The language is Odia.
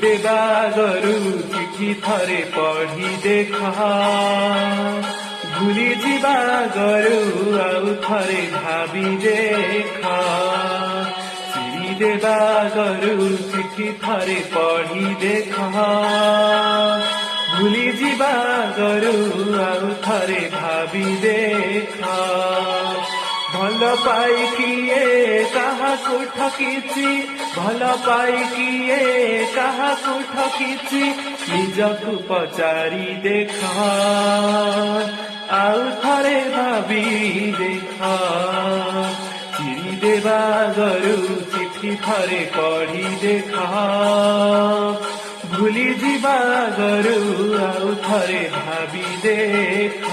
ଦେବା ଆଗରୁ ଚିଠି ଥରେ ପଢି ଦେଖ, ଭୁଲି ଯିବା ଆଗରୁ ଆଉ ଥରେ ଭାବି ଦେଖ। ଚିରି ଦେବା ଆଗରୁ ଚିଠି ଥରେ ପଢି ଦେଖ, ଭୁଲି ଯିବା ଆଗରୁ ଆଉ ଥରେ ଭାବି ଦେଖ। ଭଲ ପାଇକିଏ କାହାକୁ ଠକିଛି, ଭଲ ପାଇକିଏ କାହାକୁ ଠକିଛି, ନିଜକୁ ପଚାରି ଦେଖ, ଆଉ ଥରେ ଭାବି ଦେଖ। ଚିରି ଦେବା ଆଗରୁ ଚିଠି ଥରେ ପଢି ଦେଖ, ଭୁଲି ଯିବା ଆଗରୁ ଆଉ ଥରେ ଭାବି ଦେଖ।